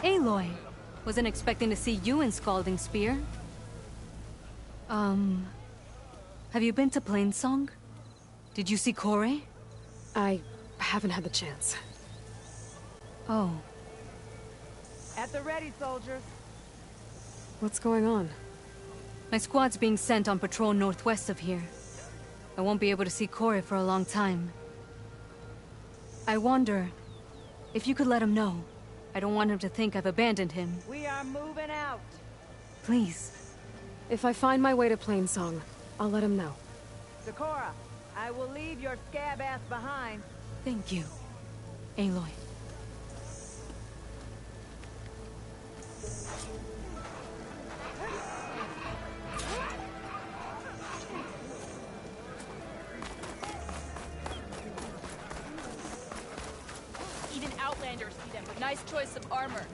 Aloy, wasn't expecting to see you in Scalding Spear. Have you been to Plainsong? Did you see Kore? I haven't had the chance. Oh. At the ready, soldiers. What's going on? My squad's being sent on patrol northwest of here. I won't be able to see Kore for a long time. I wonder if you could let him know. I don't want him to think I've abandoned him. We are moving out. Please. If I find my way to Plainsong, I'll let him know. Sakura, I will leave your scab ass behind. Thank you, Aloy. Even Outlanders see them, but nice choice of armor.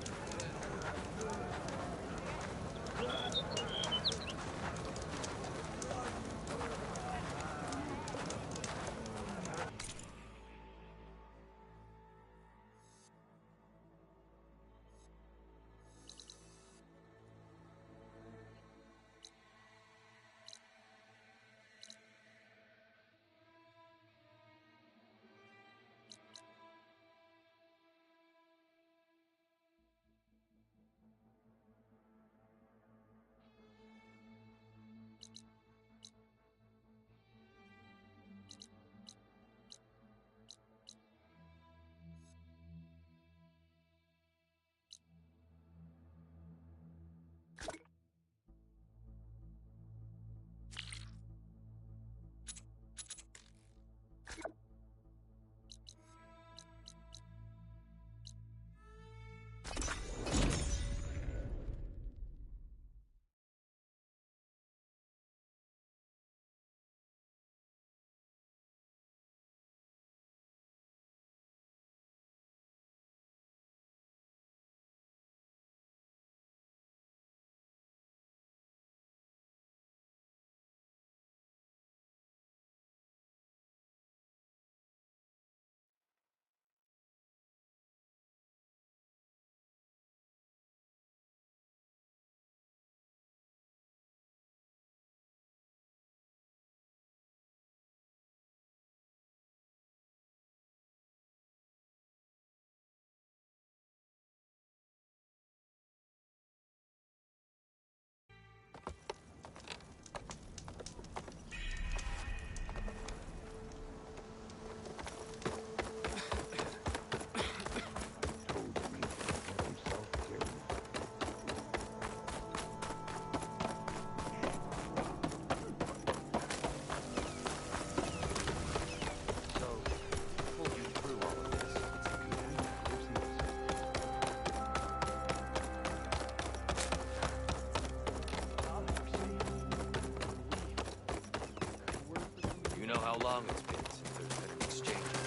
How long it's been since there's been an exchange of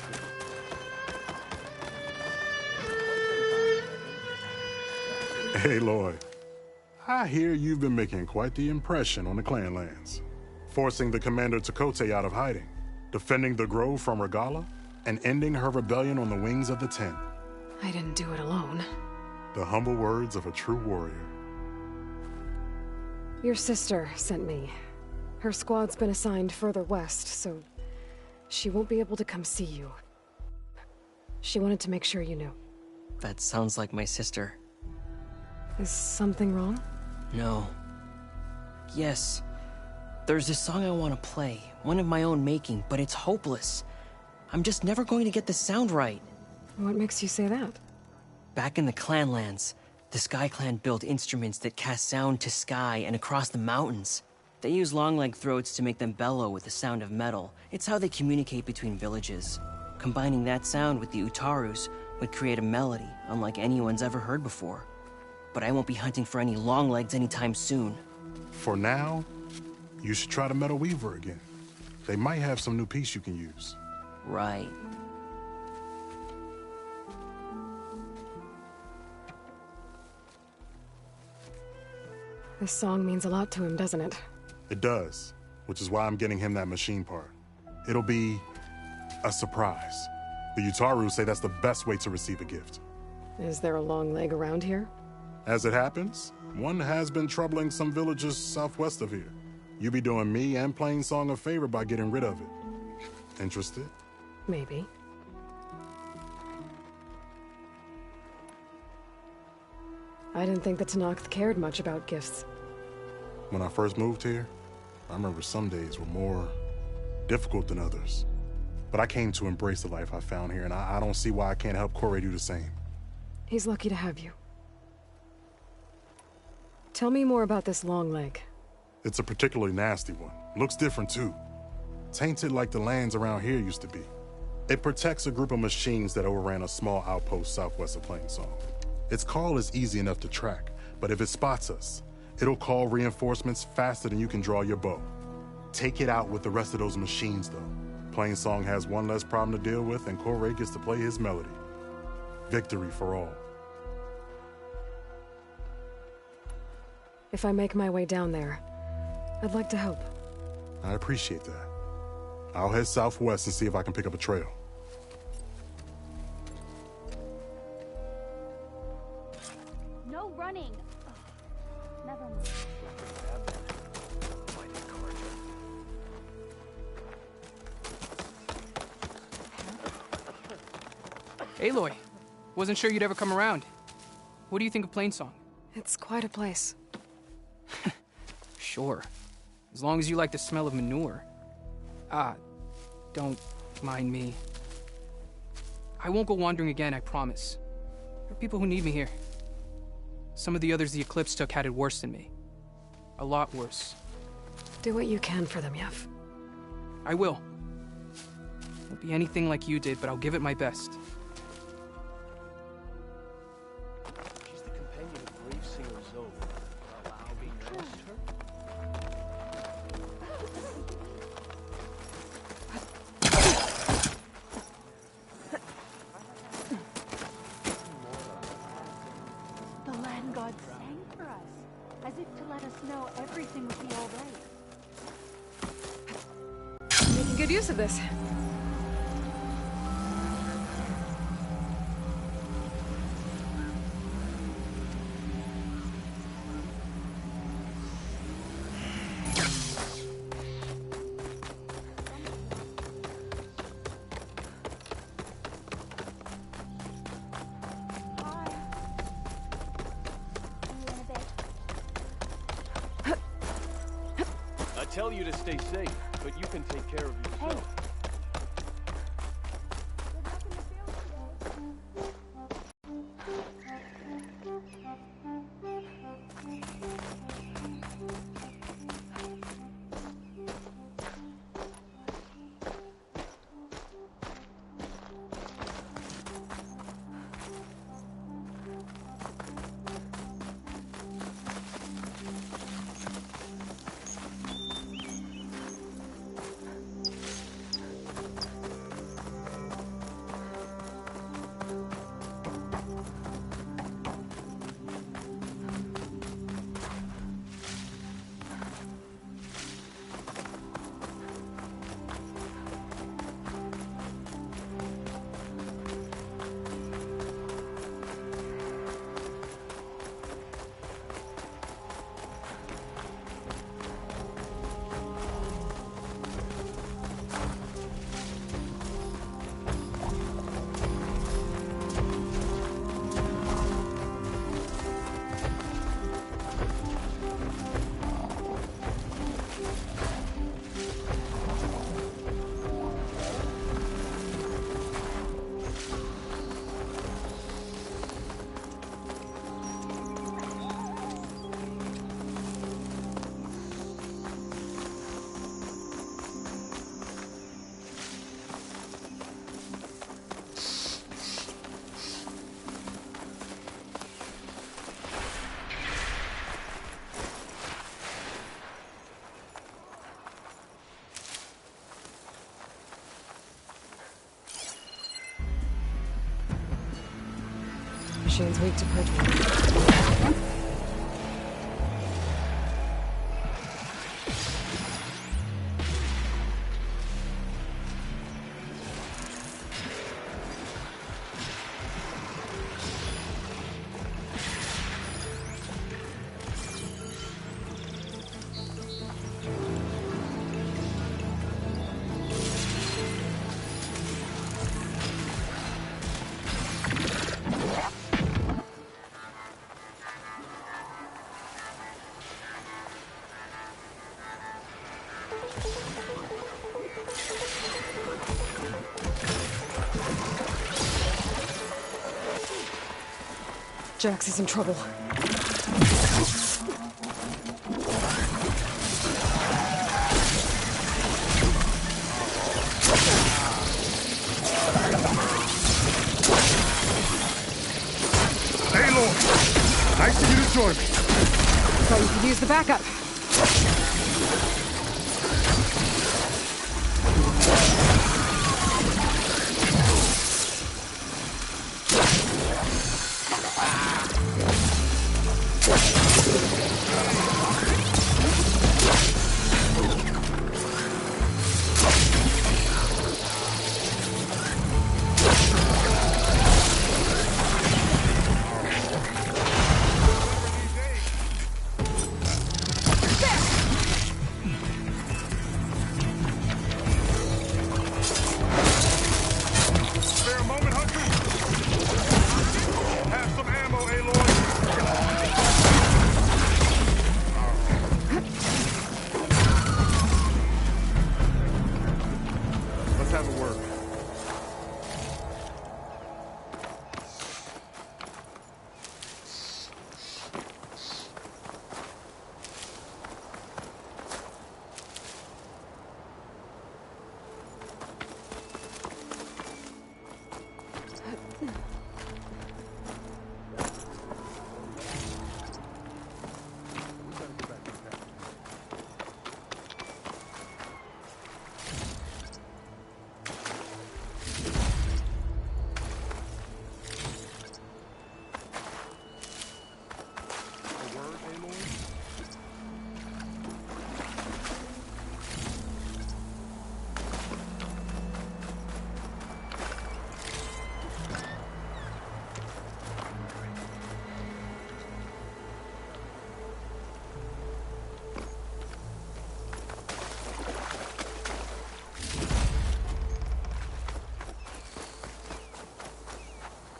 troops. Aloy, I hear you've been making quite the impression on the clan lands. Forcing the Commander Tekotteh out of hiding, defending the Grove from Regalla, and ending her rebellion on the wings of the Ten. I didn't do it alone. The humble words of a true warrior. Your sister sent me. Her squad's been assigned further west, so she won't be able to come see you. She wanted to make sure you knew. That sounds like my sister. Is something wrong? No. Yes. There's this song I want to play, one of my own making, but it's hopeless. I'm just never going to get the sound right. What makes you say that? Back in the Clanlands, the Sky Clan built instruments that cast sound to sky and across the mountains. They use long-leg throats to make them bellow with the sound of metal. It's how they communicate between villages. Combining that sound with the Utarus would create a melody unlike anyone's ever heard before. But I won't be hunting for any longlegs anytime soon. For now, you should try the Metal Weaver again. They might have some new piece you can use. Right. This song means a lot to him, doesn't it? It does, which is why I'm getting him that machine part. It'll be a surprise. The Utaru say that's the best way to receive a gift. Is there a long leg around here? As it happens, one has been troubling some villages southwest of here. You be doing me and Plainsong a favor by getting rid of it. Interested? Maybe. I didn't think the Tenakth cared much about gifts. When I first moved here, I remember some days were more difficult than others. But I came to embrace the life I found here, and I don't see why I can't help Corey do the same. He's lucky to have you. Tell me more about this long leg. It's a particularly nasty one. Looks different, too. Tainted like the lands around here used to be. It protects a group of machines that overran a small outpost southwest of Plainsong. Its call is easy enough to track, but if it spots us, it'll call reinforcements faster than you can draw your bow. Take it out with the rest of those machines, though. Plainsong has one less problem to deal with, and Corey gets to play his melody. Victory for all. If I make my way down there, I'd like to help. I appreciate that. I'll head southwest and see if I can pick up a trail. No running. Ugh. Never mind. Aloy, wasn't sure you'd ever come around. What do you think of Plainsong? It's quite a place. Sure. As long as you like the smell of manure. Don't mind me. I won't go wandering again, I promise. There are people who need me here. Some of the others the Eclipse took had it worse than me. A lot worse. Do what you can for them, Yev. I will. Won't be anything like you did, but I'll give it my best. She's the companion of grave singer Zoe. Allow me to trust her? The land god sang for us, as if to let us know everything would be all right. Making good use of this. I tell you to stay safe, but you can take care of yourself. Machine's weak to purge. Jax is in trouble. Aloy! Nice of you to join me. Thought you could use the backup.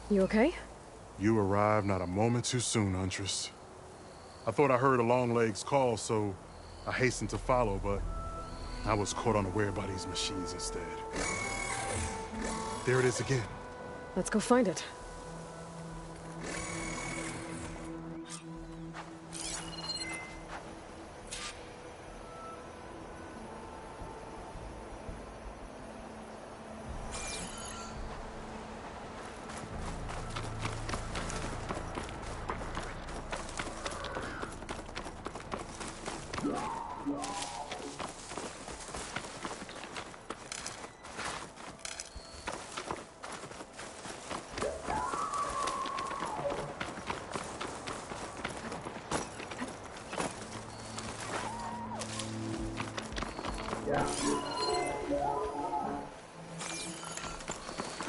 You okay? You arrived not a moment too soon, Huntress. I thought I heard a Longlegs call, so I hastened to follow, but I was caught unaware by these machines instead. There it is again. Let's go find it.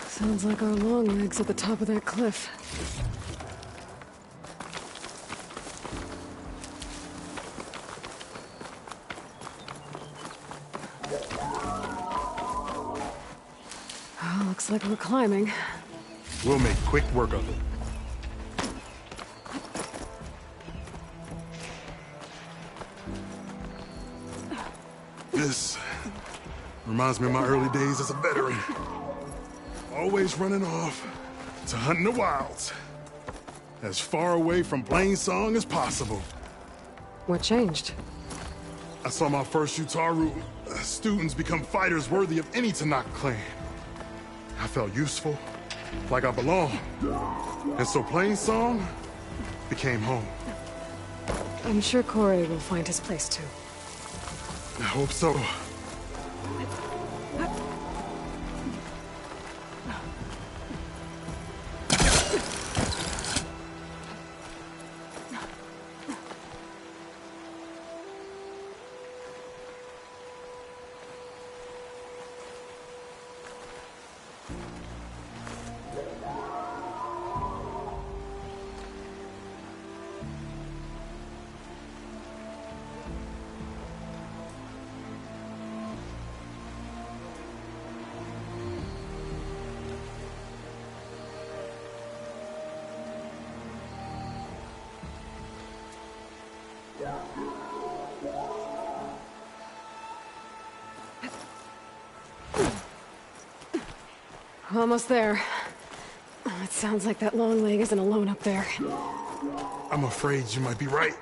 Sounds like our Longlegs at the top of that cliff. Oh, looks like we're climbing. We'll make quick work of it. This reminds me of my early days as a veteran. Always running off to hunt in the wilds. As far away from Plainsong as possible. What changed? I saw my first Utaru students become fighters worthy of any Tanakh clan. I felt useful, like I belonged. And so Plainsong became home. I'm sure Corey will find his place too. I hope so. Almost there. It sounds like that long leg isn't alone up there. I'm afraid you might be right.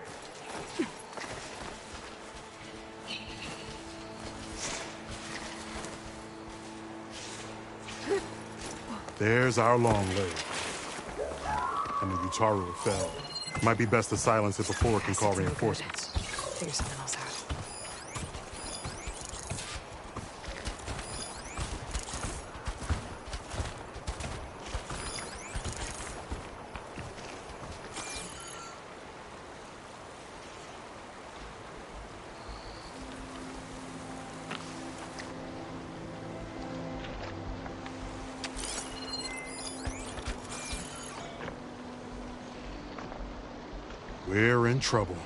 There's our long leg. And the Utaru fell. Might be best to silence it before it can call reinforcements. Figure something else out. We're in trouble.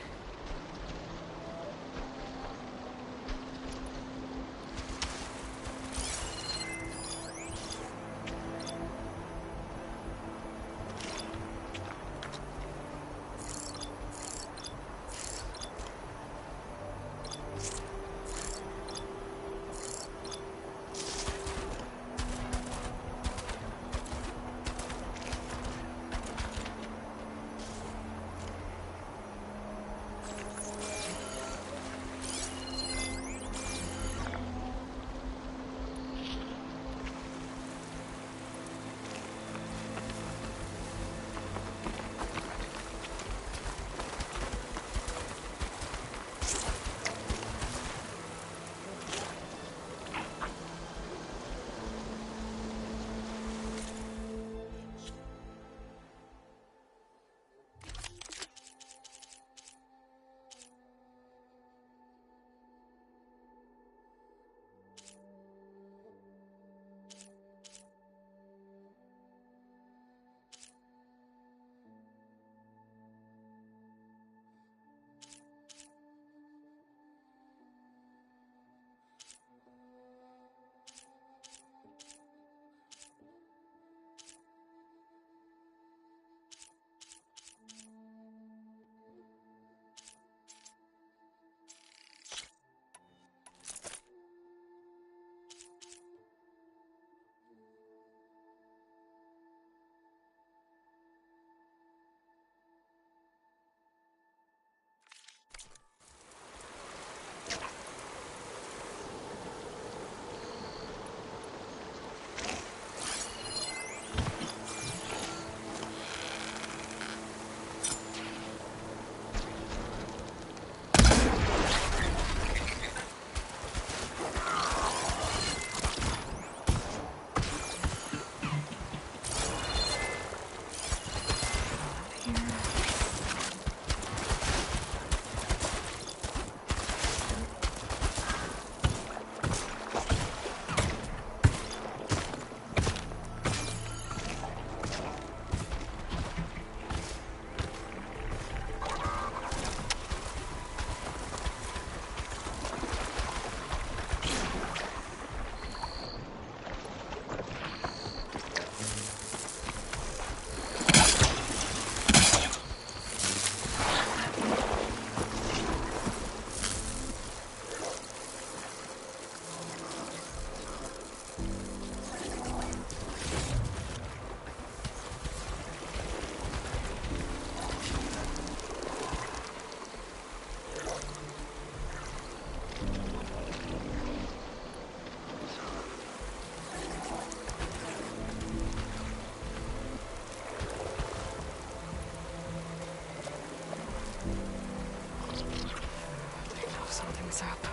Something's up.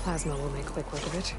Plasma will make quick work of it.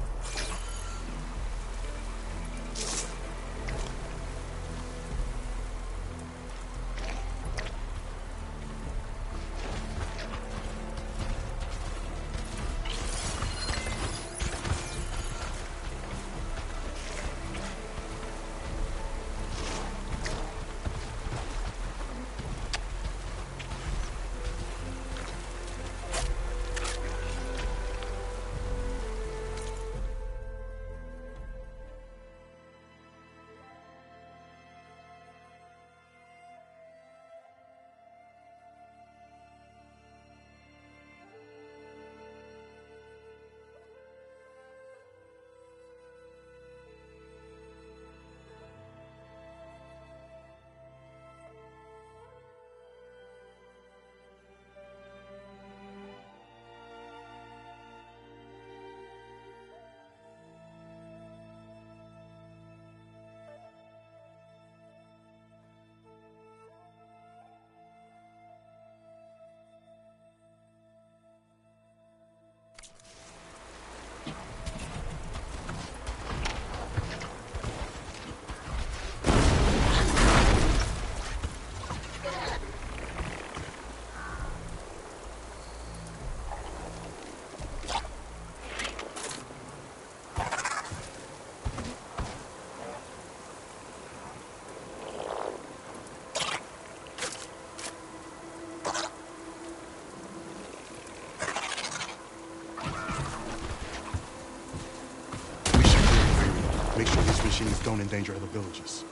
Make sure these machines don't endanger other villages.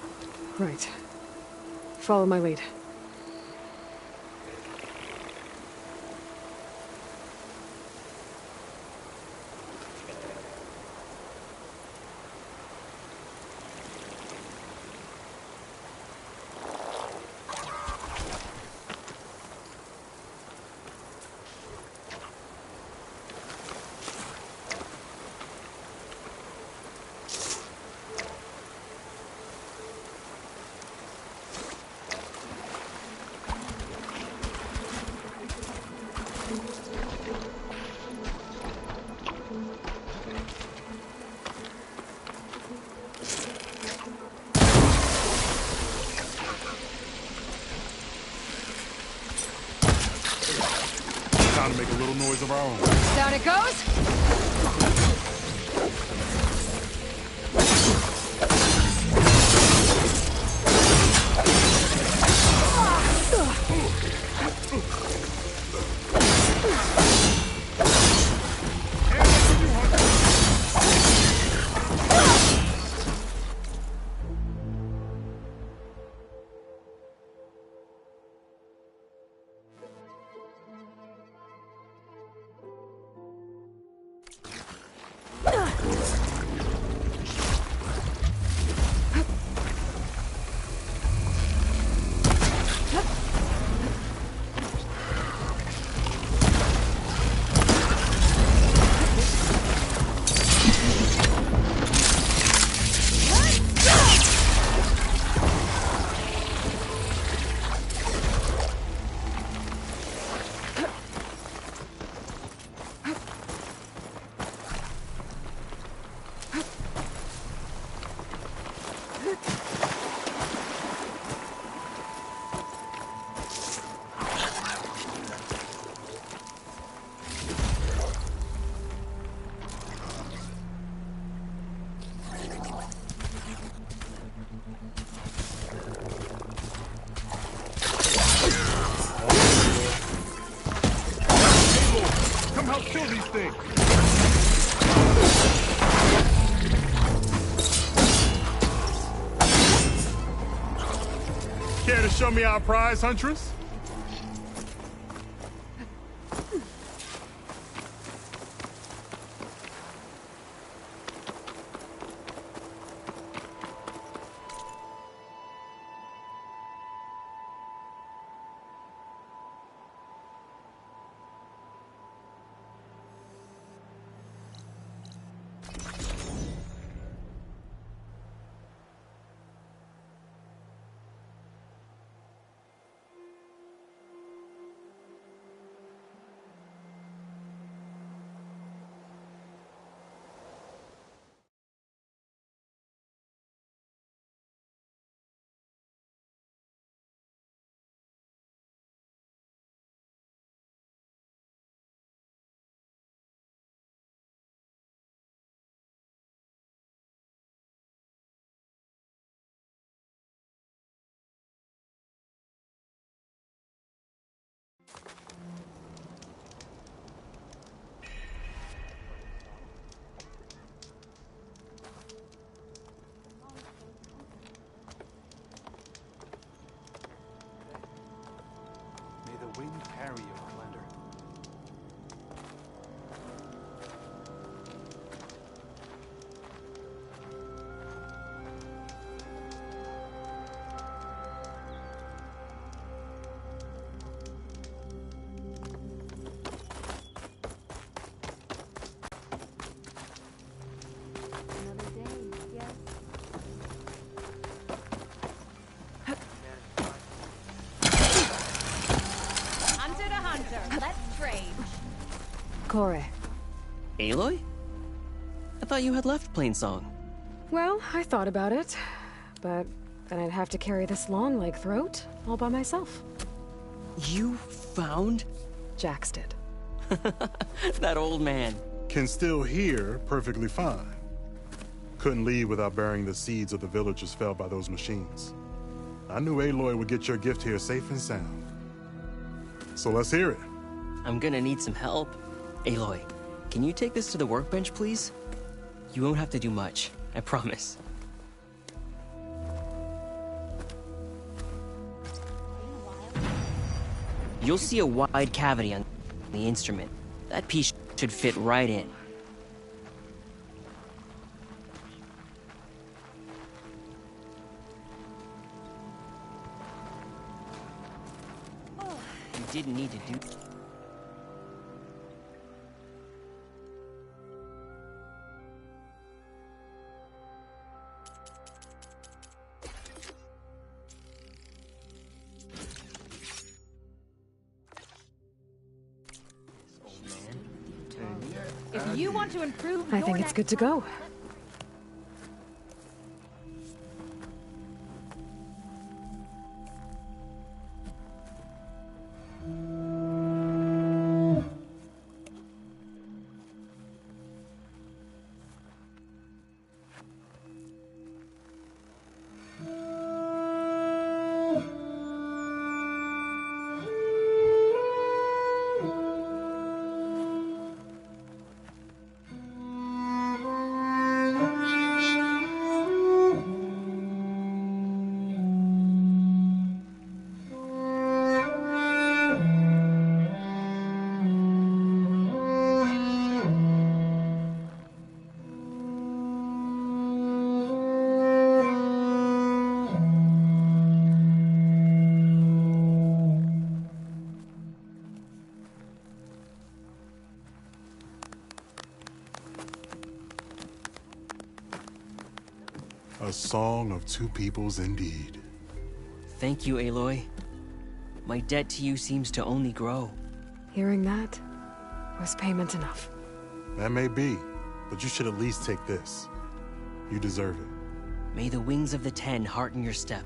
Right. Follow my lead. Time to make a little noise of our own. Down it goes! Come help kill these things! Care to show me our prize, Huntress? carry you, Outlander. Another day, yes. Hunter to hunter, let's trade. Kore. Aloy? I thought you had left Plainsong. Well, I thought about it, but then I'd have to carry this long leg throat all by myself. You found Jax did. that old man. Can still hear perfectly fine. Couldn't leave without burying the seeds of the villagers felled by those machines. I knew Aloy would get your gift here safe and sound. So let's hear it. I'm gonna need some help. Aloy, can you take this to the workbench, please? You won't have to do much, I promise. You'll see a wide cavity on the instrument. That piece should fit right in. You didn't need to do... If you want to improve I your think it's next good to go. A song of two peoples indeed. Thank you, Aloy. My debt to you seems to only grow. Hearing that was payment enough. That may be, but you should at least take this. You deserve it. May the wings of the Ten hearten your step.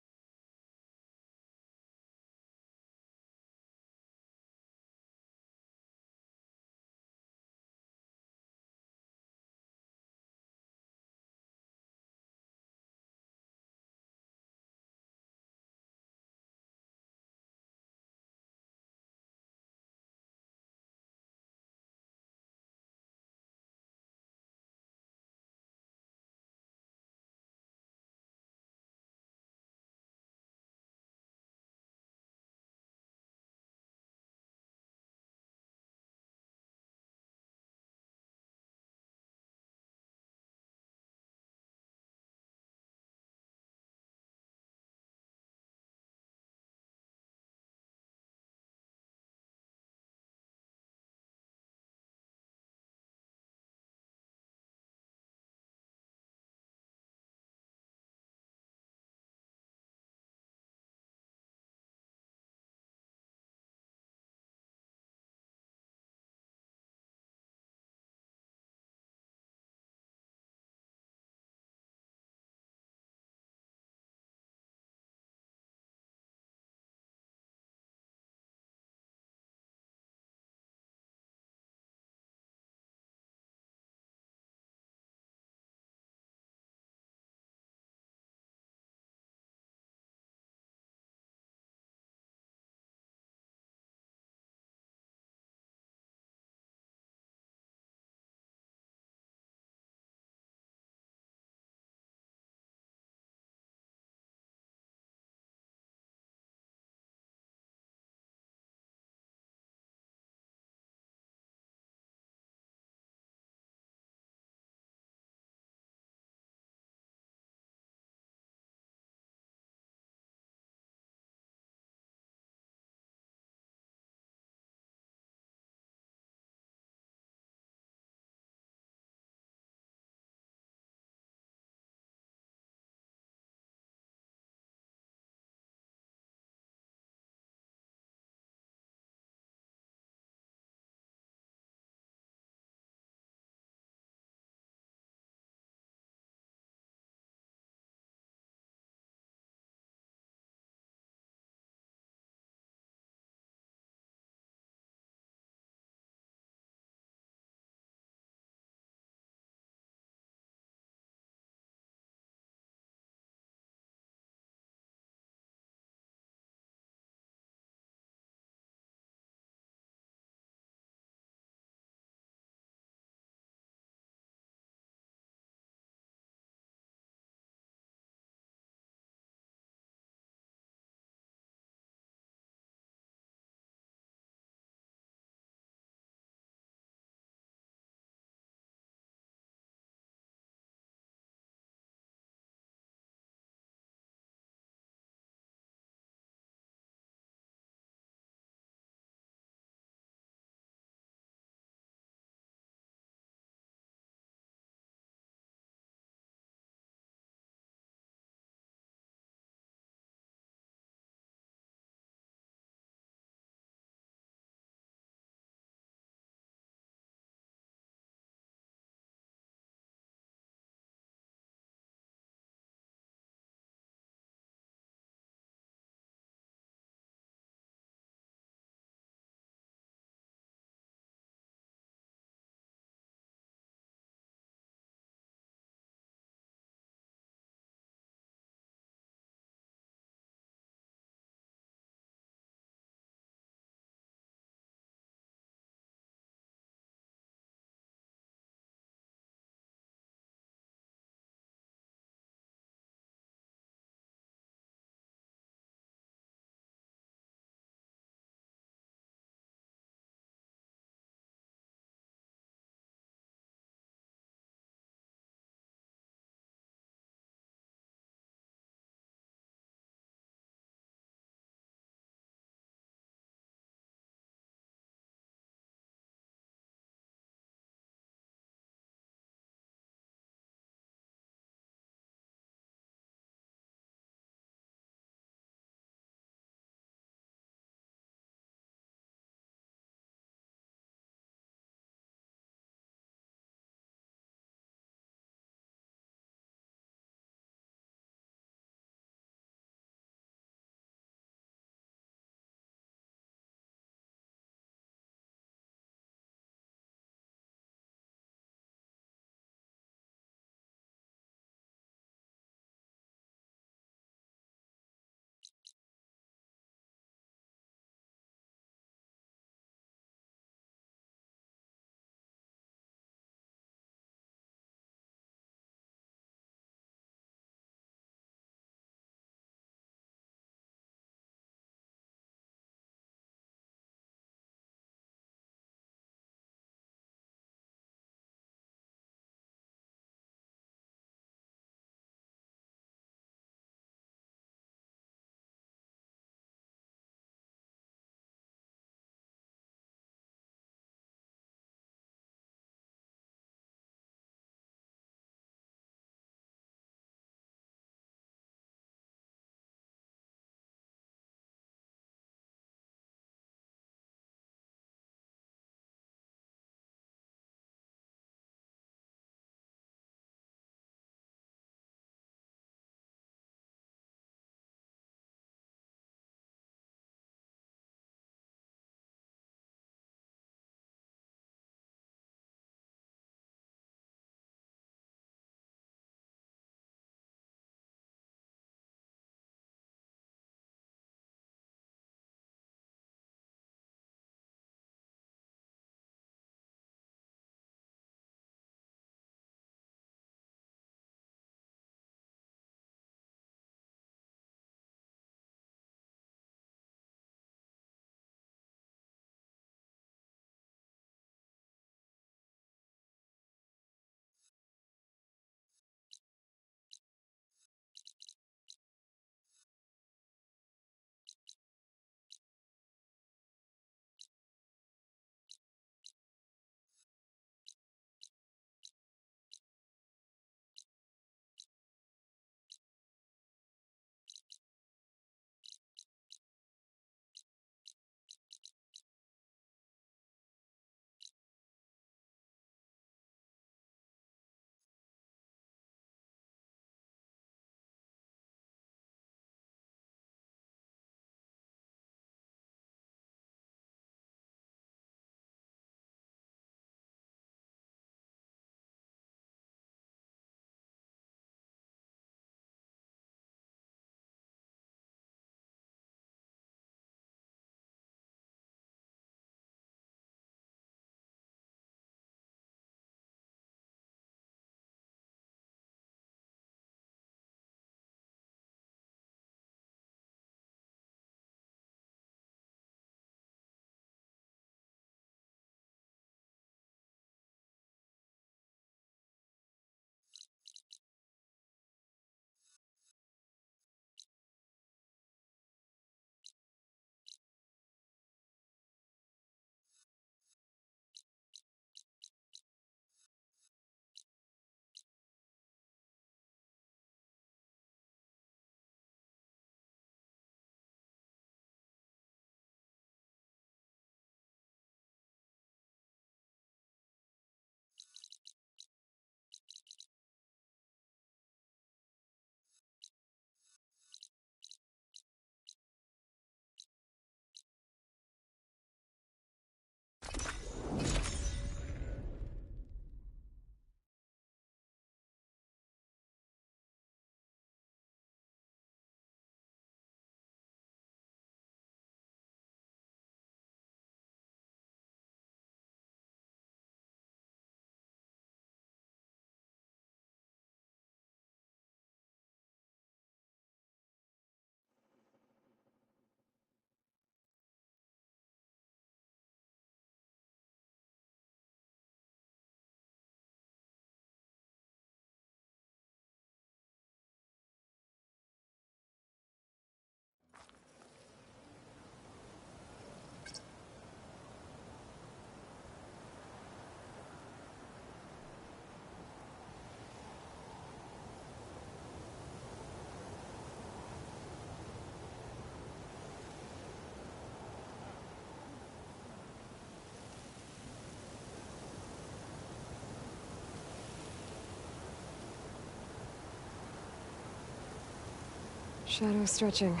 Shadow stretching.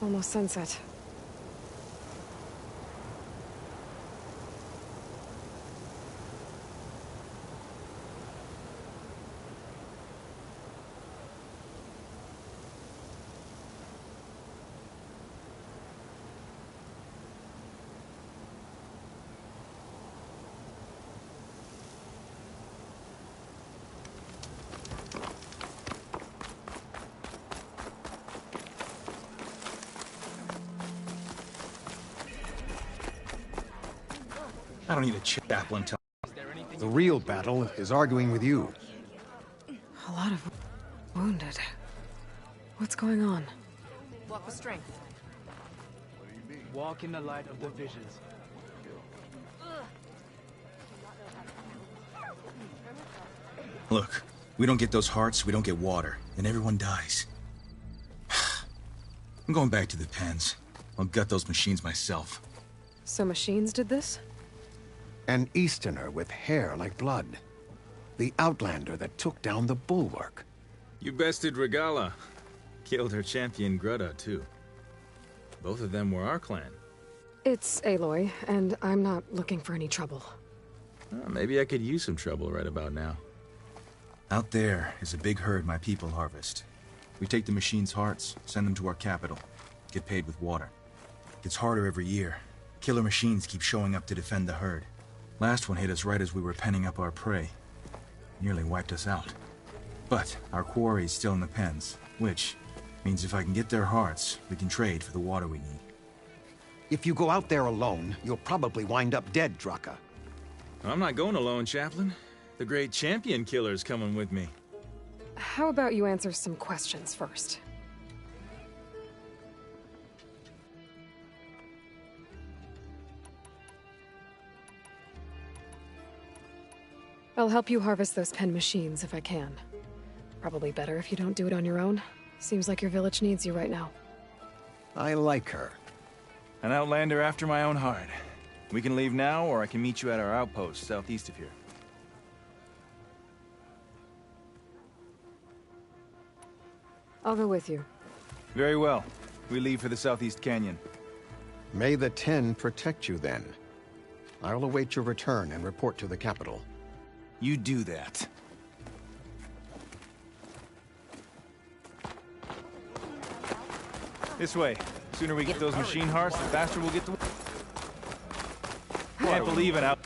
Almost sunset. I don't need a chaplain tell. The real battle is arguing with you. A lot of wounded. What's going on? Walk with strength. Walk in the light of the visions. Look, we don't get those hearts, we don't get water, and everyone dies. I'm going back to the pens. I'll gut those machines myself. So machines did this? An Easterner with hair like blood. The Outlander that took down the Bulwark. You bested Regala. Killed her champion Greta, too. Both of them were our clan. It's Aloy, and I'm not looking for any trouble. Maybe I could use some trouble right about now. Out there is a big herd my people harvest. We take the machines' hearts, send them to our capital, get paid with water. Gets harder every year. Killer machines keep showing up to defend the herd. Last one hit us right as we were penning up our prey. Nearly wiped us out. But our quarry's still in the pens, which means if I can get their hearts, we can trade for the water we need. If you go out there alone, you'll probably wind up dead, Draka. I'm not going alone, Chaplain. The great champion killer's coming with me. How about you answer some questions first? I'll help you harvest those pen machines if I can. Probably better if you don't do it on your own. Seems like your village needs you right now. I like her. An Outlander after my own heart. We can leave now, or I can meet you at our outpost southeast of here. I'll go with you. Very well. We leave for the Southeast Canyon. May the Ten protect you then. I'll await your return and report to the capital. You do that. This way. The sooner we get those machine hearts, the faster we'll get to... Can't believe it out...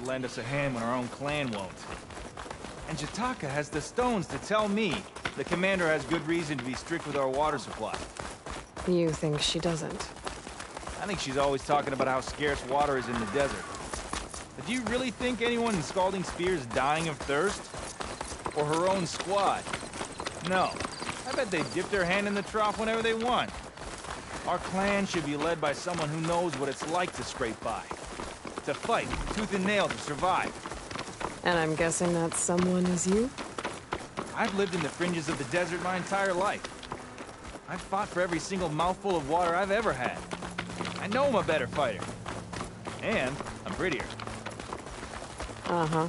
would lend us a hand when our own clan won't. And Jataka has the stones to tell me the commander has good reason to be strict with our water supply. You think she doesn't? I think she's always talking about how scarce water is in the desert. But do you really think anyone in Scalding Spear is dying of thirst? Or her own squad? No. I bet they dip their hand in the trough whenever they want. Our clan should be led by someone who knows what it's like to scrape by. To fight, tooth and nail to survive. And I'm guessing that someone is you? I've lived in the fringes of the desert my entire life. I've fought for every single mouthful of water I've ever had. I know I'm a better fighter. And I'm prettier. Uh-huh.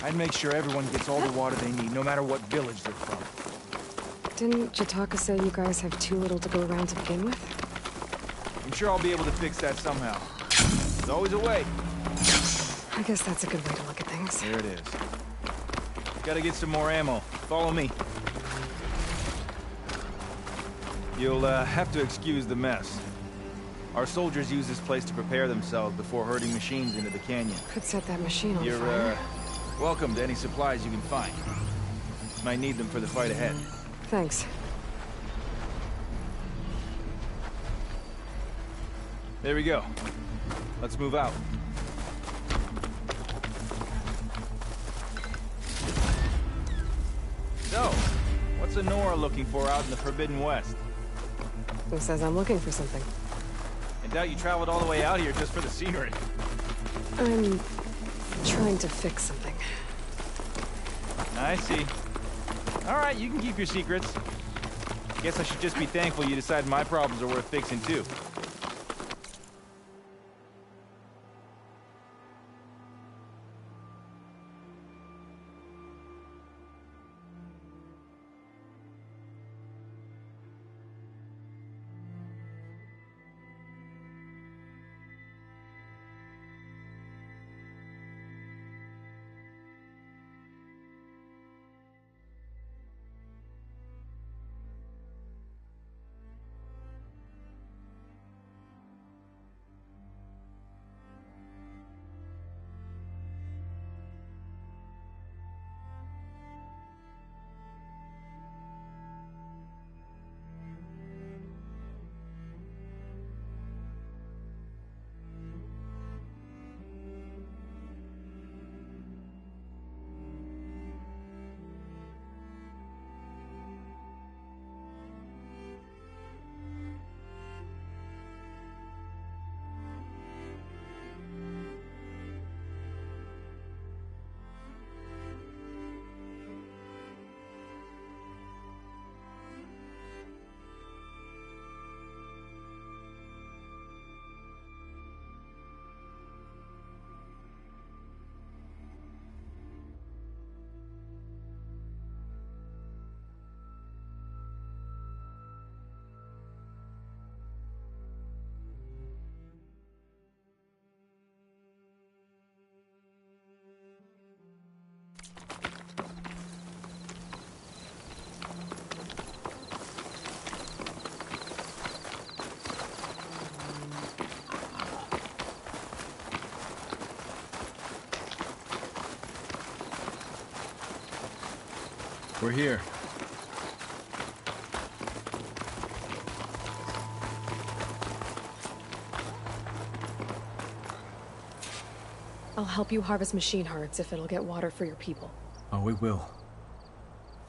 I'd make sure everyone gets all the water they need, no matter what village they're from. Didn't Jataka say you guys have too little to go around to begin with? I'm sure I'll be able to fix that somehow. There's always a way. I guess that's a good way to look at things. There it is. Gotta get some more ammo. Follow me. You'll have to excuse the mess. Our soldiers use this place to prepare themselves before herding machines into the canyon. Could set that machine on You're, fire. welcome to any supplies you can find. Might need them for the fight ahead. Thanks. There we go. Let's move out. So, what's Honora looking for out in the Forbidden West? Who says I'm looking for something? I doubt you traveled all the way out here just for the scenery. I'm trying to fix something. I see. All right, you can keep your secrets. Guess I should just be thankful you decided my problems are worth fixing too. We're here. I'll help you harvest machine hearts if it'll get water for your people. Oh, it will.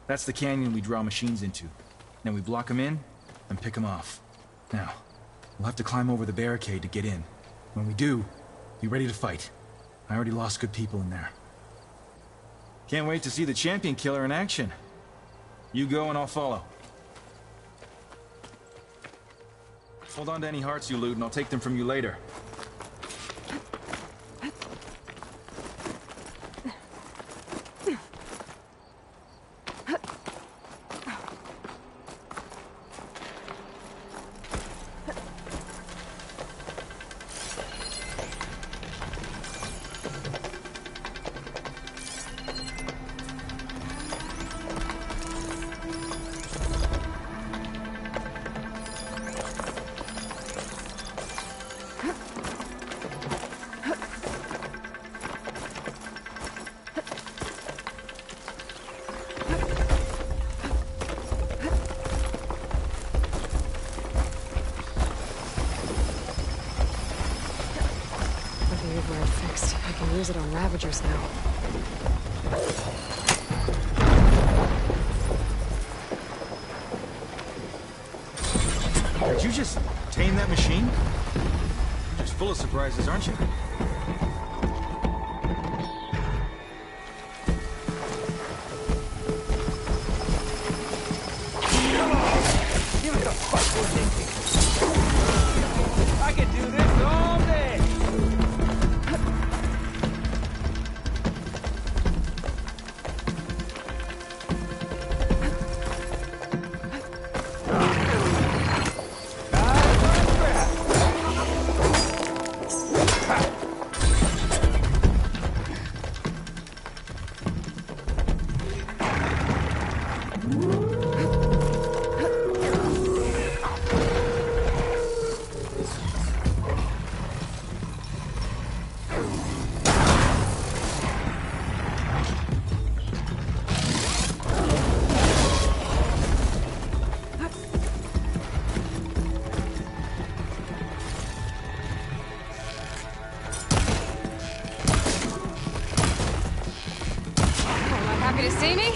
That's the canyon we draw machines into. Then we block them in and pick them off. Now, we'll have to climb over the barricade to get in. When we do, be ready to fight. I already lost good people in there. Can't wait to see the champion killer in action. You go and I'll follow. Hold on to any hearts you loot and I'll take them from you later. Use it on Ravagers now. Did you just tame that machine? You're just full of surprises, aren't you? Give it the fuck we're thinking. I could do this all day. Happy to see me?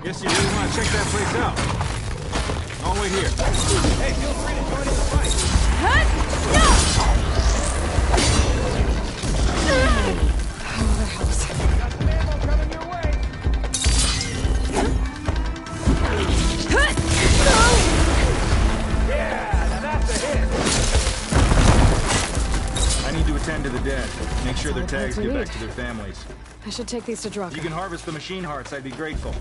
Guess you really want to check that place out. I'll wait here. Hey, feel free to join in the fight. Got some ammo coming your way. Yeah, now that's a hit. I need to attend to the dead. Make sure their tags get back to their families. I should take these to Drucker. If you can harvest the machine hearts, I'd be grateful.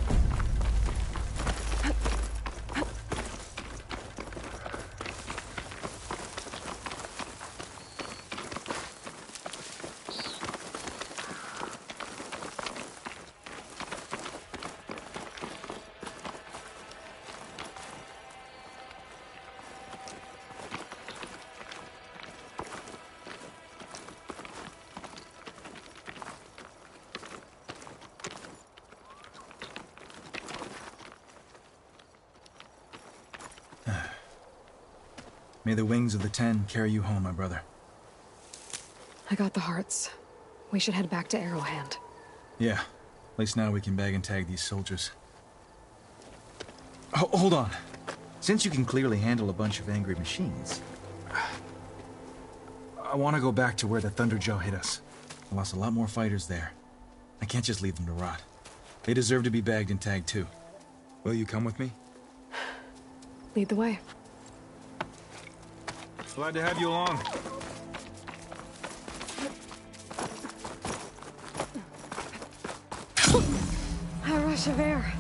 May the wings of the Ten carry you home, my brother. I got the hearts. We should head back to Arrowhand. Yeah. At least now we can bag and tag these soldiers. Hold on. Since you can clearly handle a bunch of angry machines, I want to go back to where the Thunderjaw hit us. I lost a lot more fighters there. I can't just leave them to rot. They deserve to be bagged and tagged too. Will you come with me? Lead the way. Glad to have you along. A rush of air.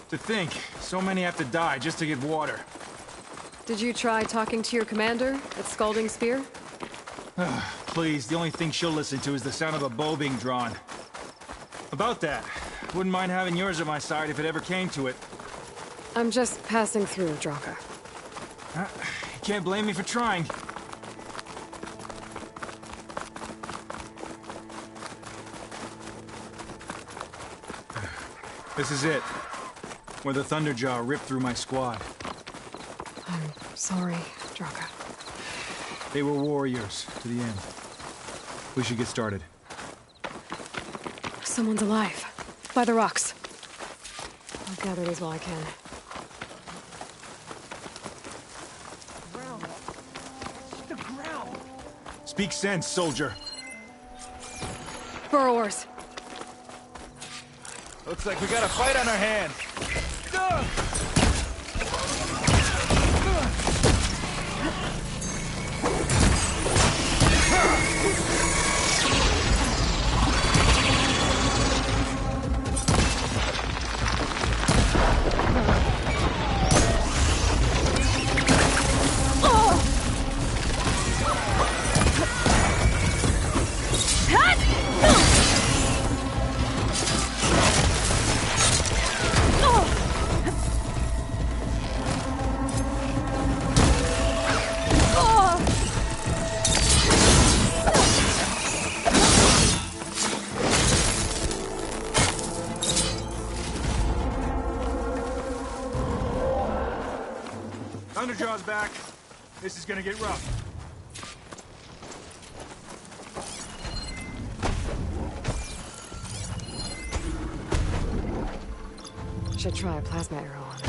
To think, so many have to die just to get water. Did you try talking to your commander at Scalding Spear? Please, the only thing she'll listen to is the sound of a bow being drawn. About that, wouldn't mind having yours at my side if it ever came to it. I'm just passing through, Draka. You can't blame me for trying. This is it. Where the Thunderjaw ripped through my squad. I'm sorry, Draka. They were warriors to the end. We should get started. Someone's alive. By the rocks. I'll gather these while I can. The ground! Speak sense, soldier. Burrowers. Looks like we got a fight on our hands. Thunderjaw's back. This is gonna get rough. Should try a plasma arrow on it.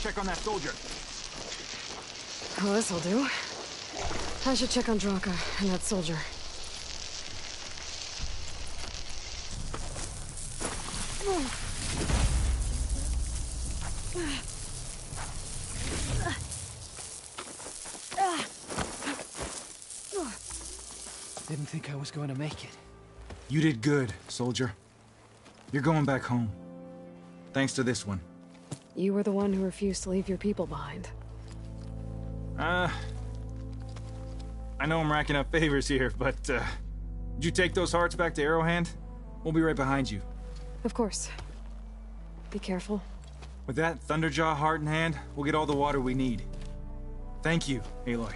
Check on that soldier. Oh, this'll do. I should check on Draka and that soldier. Didn't think I was going to make it. You did good, soldier. You're going back home. Thanks to this one. You were the one who refused to leave your people behind. I know I'm racking up favors here, but, did you take those hearts back to Arrowhand? We'll be right behind you. Of course. Be careful. With that Thunderjaw heart in hand, we'll get all the water we need. Thank you, Aloy.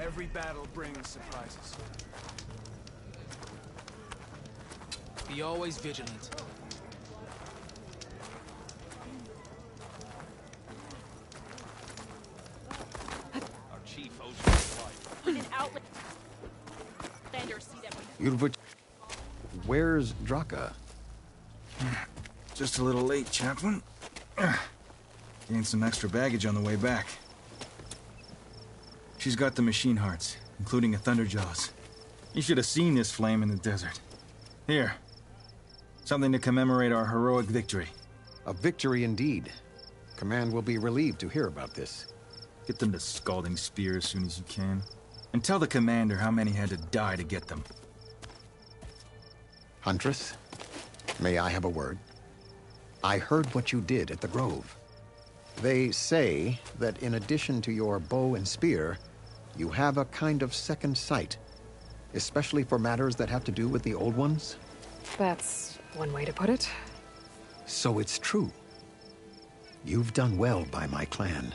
Every battle brings surprises. Be always vigilant. Our chief owes me his life. Even Outlanders see them. Where's Draka? Just a little late, chaplain. Gained some extra baggage on the way back. She's got the machine hearts, including a Thunderjaws. You should have seen this flame in the desert. Here. Something to commemorate our heroic victory. A victory indeed. Command will be relieved to hear about this. Get them to Scalding Spear as soon as you can. And tell the commander how many had to die to get them. Huntress, may I have a word? I heard what you did at the Grove. They say that in addition to your bow and spear, you have a kind of second sight, especially for matters that have to do with the Old Ones? That's one way to put it. So it's true. You've done well by my clan,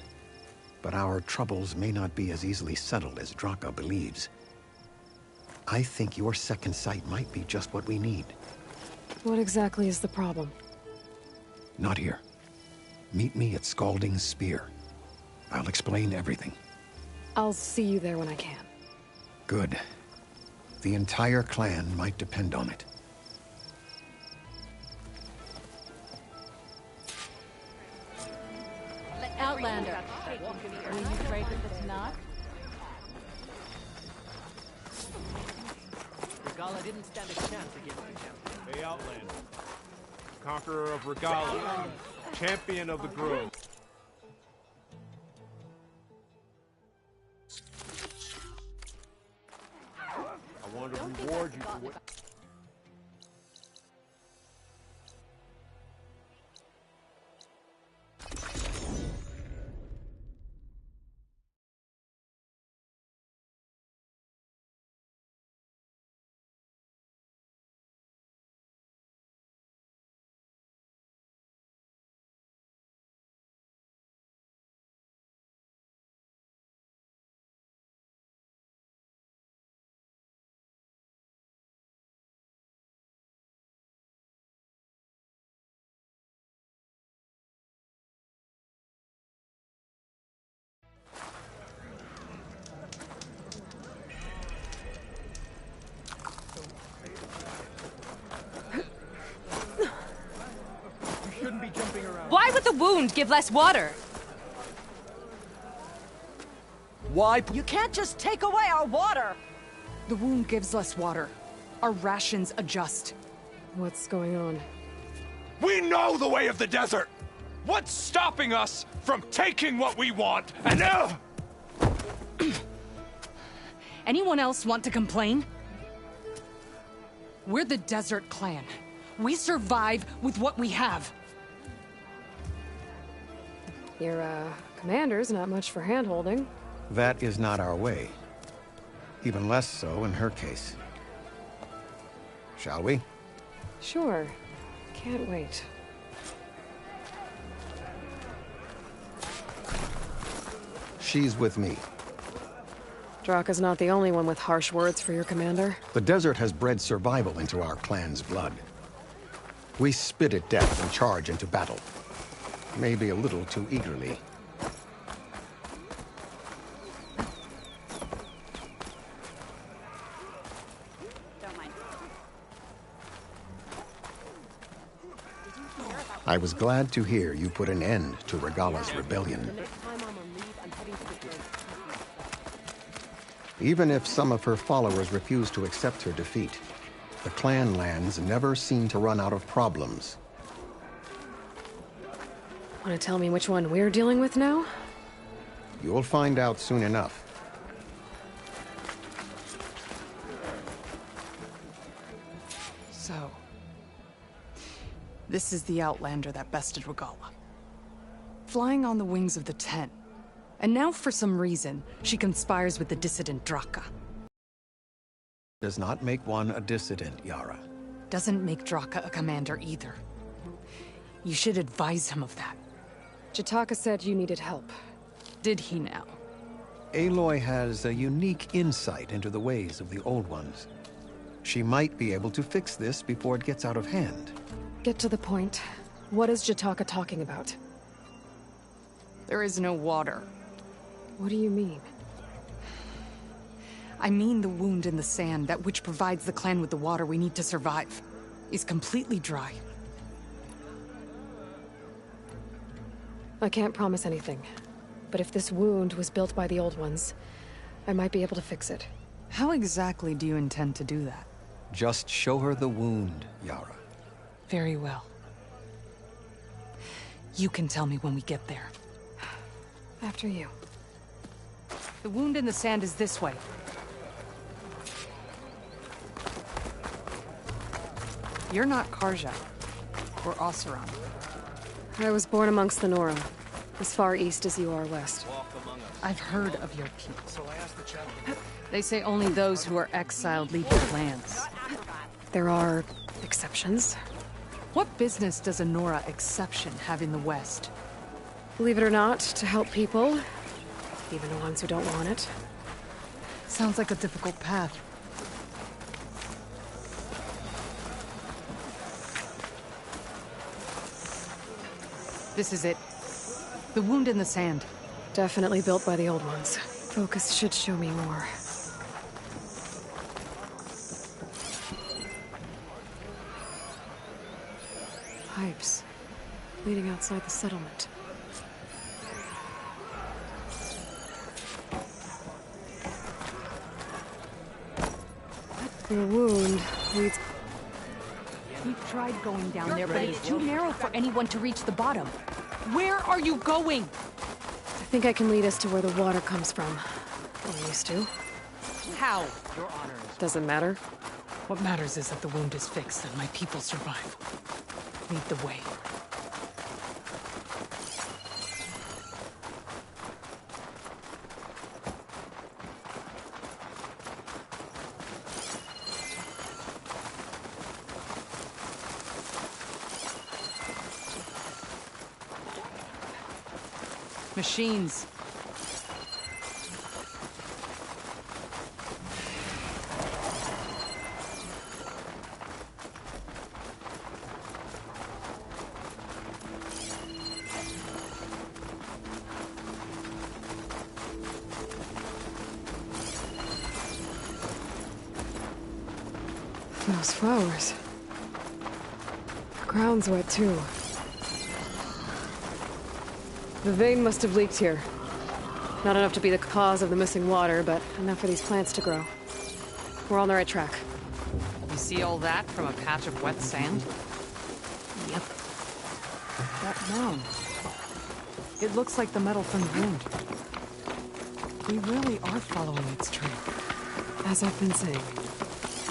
but our troubles may not be as easily settled as Draka believes. I think your second sight might be just what we need. What exactly is the problem? Not here. Meet me at Scalding Spear. I'll explain everything. I'll see you there when I can. Good. The entire clan might depend on it. Outlander, will you trade with this knock? Regalla didn't stand a chance against the champion. Hey, Outlander. Conqueror of Regalla. Champion of the Grove. I want to reward you for what... Why would the wound give less water? Why? You can't just take away our water! The wound gives less water. Our rations adjust. What's going on? We know the way of the desert! What's stopping us from taking what we want? And Anyone else want to complain? We're the Desert Clan. We survive with what we have. Your, commander's not much for hand-holding. That is not our way. Even less so in her case. Shall we? Sure. Can't wait. She's with me. Draka's not the only one with harsh words for your commander. The desert has bred survival into our clan's blood. We spit at death and charge into battle. Maybe a little too eagerly. I was glad to hear you put an end to Regalla's rebellion. Even if some of her followers refuse to accept her defeat, the clan lands never seem to run out of problems. Want to tell me which one we're dealing with now? You'll find out soon enough. So... this is the Outlander that bested Regalla. Flying on the wings of the Ten. And now, for some reason, she conspires with the dissident Draka. Does not make one a dissident, Yara. Doesn't make Draka a commander either. You should advise him of that. Jataka said you needed help. Did he now? Aloy has a unique insight into the ways of the Old Ones. She might be able to fix this before it gets out of hand. Get to the point. What is Jataka talking about? There is no water. What do you mean? I mean the wound in the sand, that which provides the clan with the water we need to survive, is completely dry. I can't promise anything. But if this wound was built by the Old Ones, I might be able to fix it. How exactly do you intend to do that? Just show her the wound, Yara. Very well. You can tell me when we get there. After you. The wound in the sand is this way. You're not Karja, or Oseram. I was born amongst the Nora, as far east as you are west. I've heard of your people. They say only those who are exiled leave their lands. There are exceptions. What business does a Nora exception have in the West? Believe it or not, to help people, even the ones who don't want it. Sounds like a difficult path. This is it. The wound in the sand. Definitely built by the old ones. Focus should show me more. Pipes leading outside the settlement. The wound leads... We've tried going down there, but it's too narrow for anyone to reach the bottom. Where are you going? I think I can lead us to where the water comes from. Or used to. How? Your honor. Doesn't matter. What matters is that the wound is fixed and my people survive. Lead the way. Machines. Those flowers. The ground's wet too. The vein must have leaked here. Not enough to be the cause of the missing water, but enough for these plants to grow. We're on the right track. You see all that from a patch of wet sand? Yep. That mound. It looks like the metal from the wound. We really are following its trail. As I've been saying.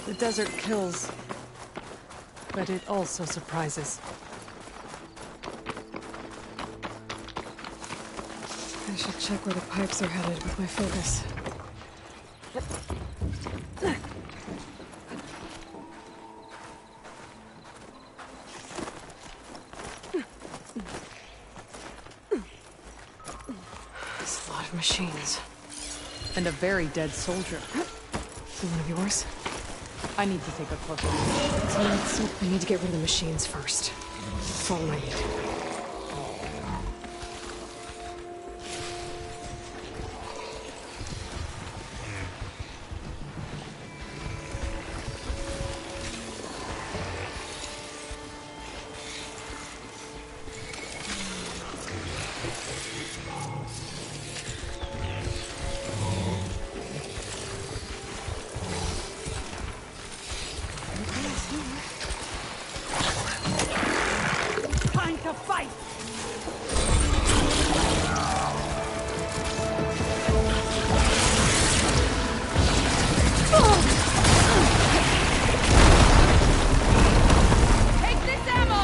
The desert kills, but it also surprises. I should check where the pipes are headed with my focus. There's a lot of machines. And a very dead soldier. Is one of yours? I need to take a closer look. I need to get rid of the machines first. Follow my lead. Time to fight! Take this ammo!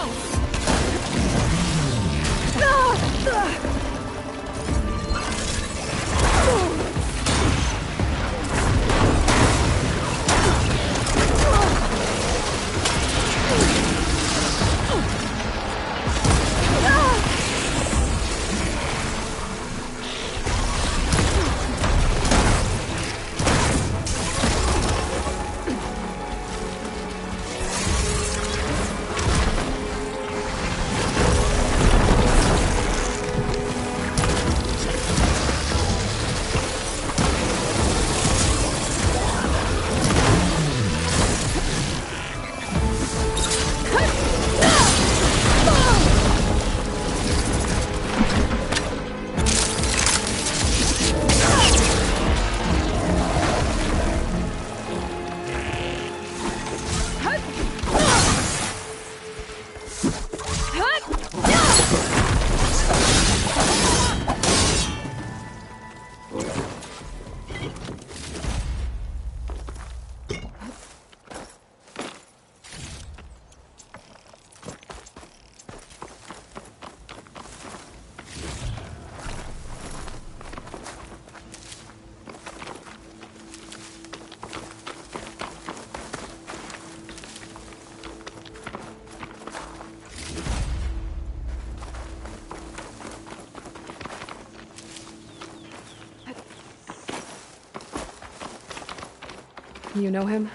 You know him?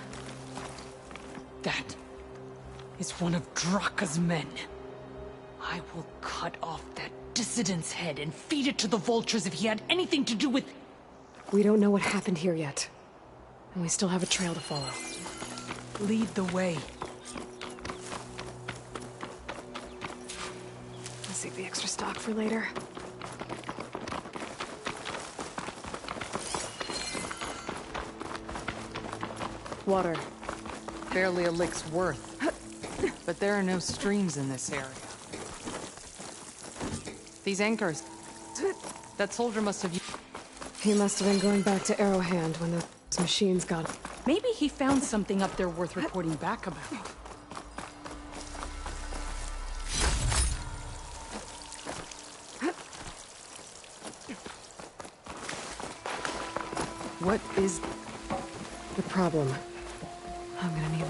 That is one of Draka's men. I will cut off that dissident's head and feed it to the vultures if he had anything to do with... We don't know what happened here yet. And we still have a trail to follow. Lead the way. I'll save the extra stock for later. Water. Barely a lick's worth. But there are no streams in this area. These anchors. That soldier must have... He must have been going back to Arrowhand when those machines got him. Maybe he found something up there worth reporting back about. What is the problem? I'm gonna need...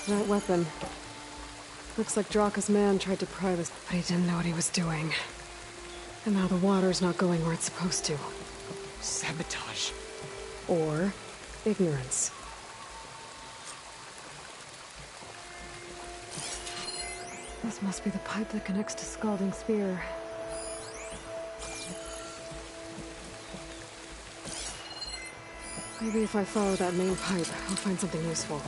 That weapon. Looks like Draka's man tried to pry this, but he didn't know what he was doing. And now the water's not going where it's supposed to. Sabotage. Or ignorance. This must be the pipe that connects to Scalding Spear. Maybe if I follow that main pipe, I'll find something useful.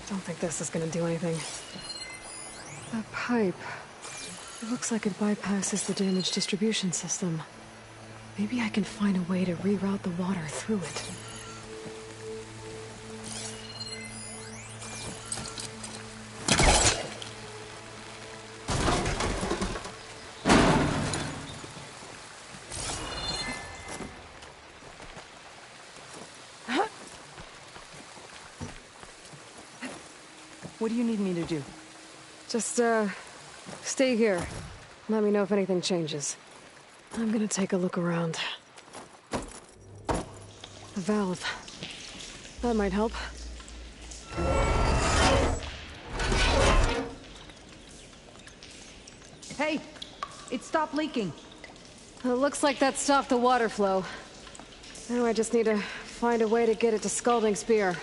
Don't think this is gonna do anything. That pipe... It looks like it bypasses the damage distribution system. Maybe I can find a way to reroute the water through it. What do you need me to do? Just, stay here. Let me know if anything changes. I'm gonna take a look around. The valve. That might help. Hey! It stopped leaking. It looks like that stopped the water flow. Now I just need to find a way to get it to Scalding Spear.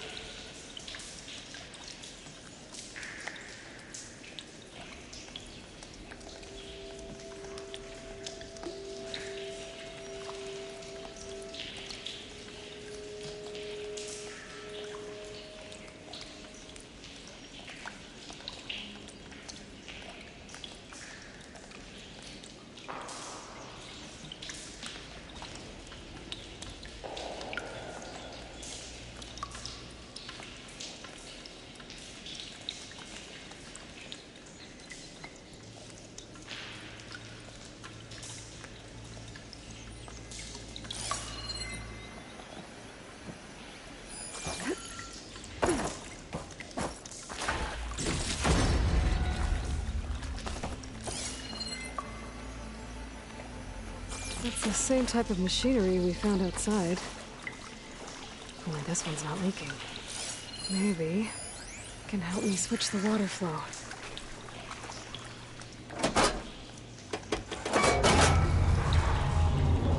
It's the same type of machinery we found outside. Only this one's not leaking. Maybe it can help me switch the water flow.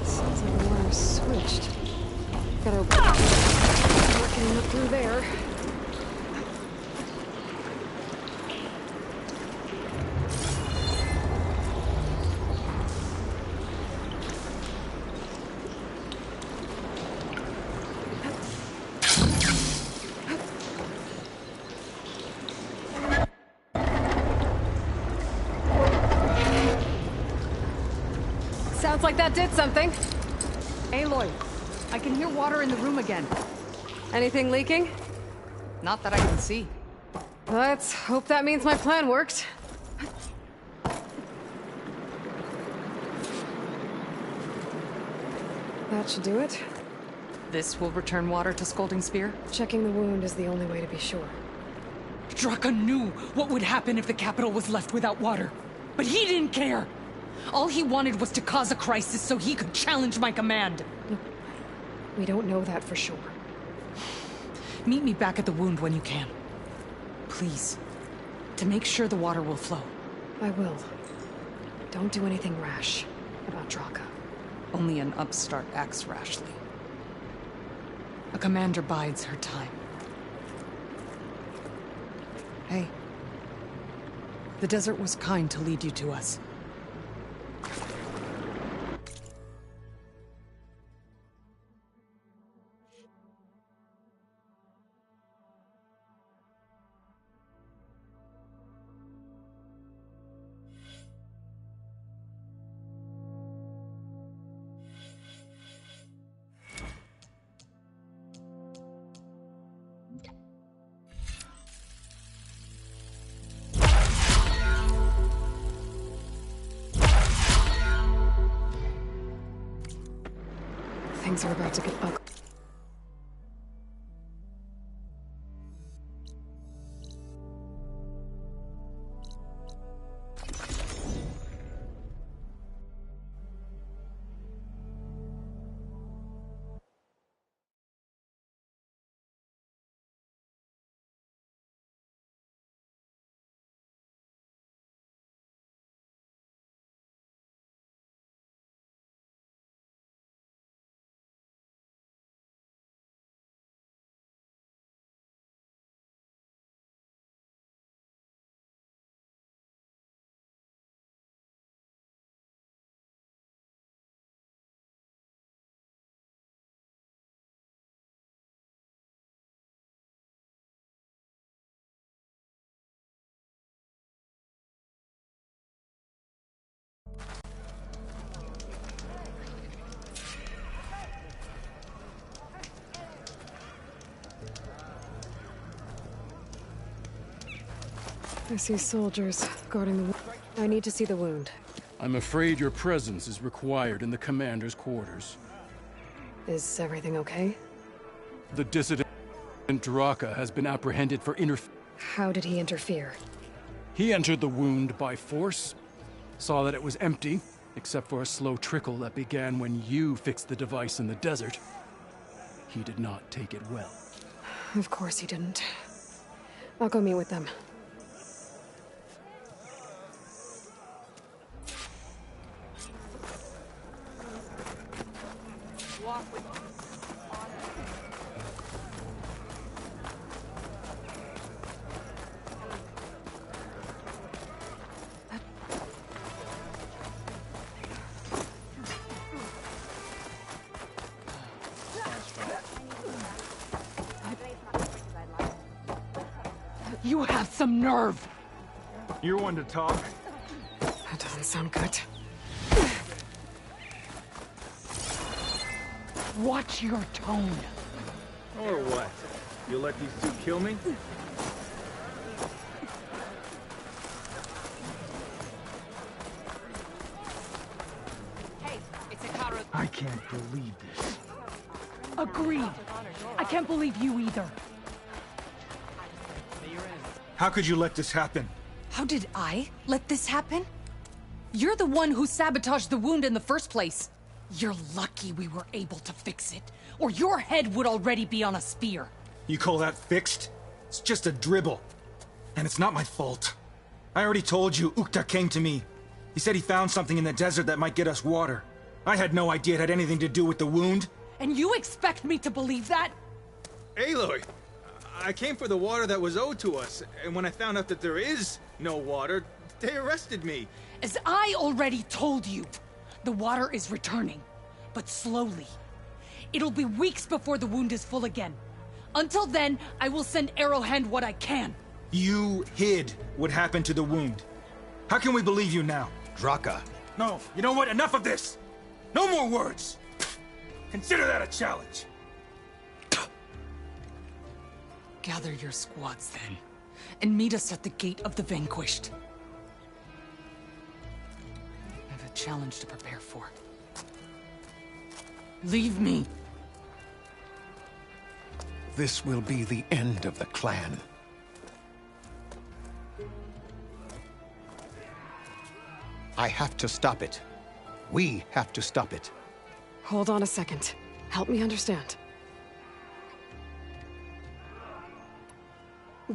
Sounds like the water's switched. Gotta working up through there. Sounds like that did something. Aloy, I can hear water in the room again. Anything leaking? Not that I can see. Let's hope that means my plan worked. That should do it. This will return water to Scalding Spear? Checking the wound is the only way to be sure. Draka knew what would happen if the capital was left without water. But he didn't care! All he wanted was to cause a crisis so he could challenge my command. We don't know that for sure. Meet me back at the wound when you can. Please. To make sure the water will flow. I will. Don't do anything rash about Draka. Only an upstart acts rashly. A commander bides her time. Hey. The desert was kind to lead you to us. Things are about to get ugly. I see soldiers guarding the wound. I need to see the wound. I'm afraid your presence is required in the commander's quarters. Is everything okay? The dissident Draka has been apprehended for How did he interfere? He entered the wound by force, saw that it was empty, except for a slow trickle that began when you fixed the device in the desert. He did not take it well. Of course he didn't. I'll go meet with them. You have some nerve! You're one to talk. That doesn't sound good. Watch your tone. Or what? You'll let these two kill me? Hey, it's Ikaru. I can't believe this. Agreed. I can't believe you either. How could you let this happen? How did I let this happen? You're the one who sabotaged the wound in the first place. You're lucky we were able to fix it, or your head would already be on a spear. You call that fixed? It's just a dribble. And it's not my fault. I already told you, Ukta came to me. He said he found something in the desert that might get us water. I had no idea it had anything to do with the wound. And you expect me to believe that? Aloy! I came for the water that was owed to us, and when I found out that there is no water, they arrested me. As I already told you, the water is returning, but slowly. It'll be weeks before the wound is full again. Until then, I will send Arrowhand what I can. You hid what happened to the wound. How can we believe you now? Draka. No, you know what? Enough of this! No more words! Consider that a challenge. Gather your squads then, and meet us at the Gate of the Vanquished. I have a challenge to prepare for. Leave me. This will be the end of the clan. I have to stop it. We have to stop it. Hold on a second. Help me understand.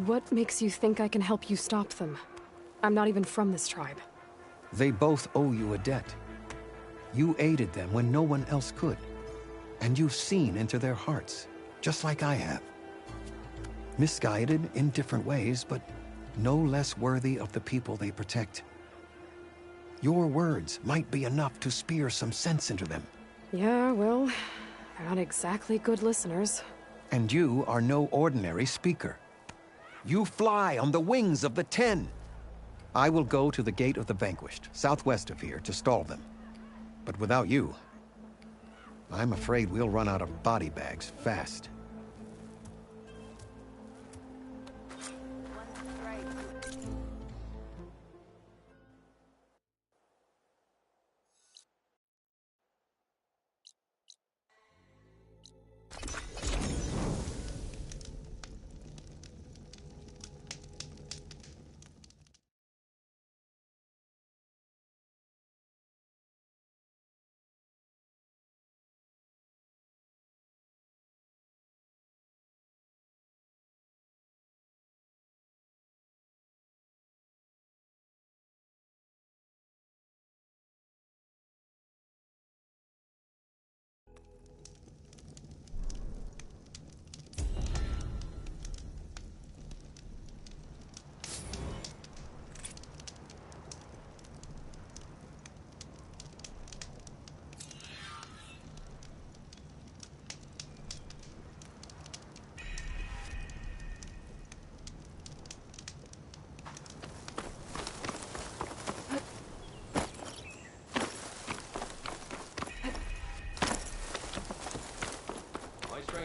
What makes you think I can help you stop them? I'm not even from this tribe. They both owe you a debt. You aided them when no one else could. And you've seen into their hearts, just like I have. Misguided in different ways, but no less worthy of the people they protect. Your words might be enough to spear some sense into them. Yeah, well, they're not exactly good listeners. And you are no ordinary speaker. You fly on the wings of the Ten. I will go to the Gate of the Vanquished, southwest of here, to stall them. But without you, I'm afraid we'll run out of body bags fast.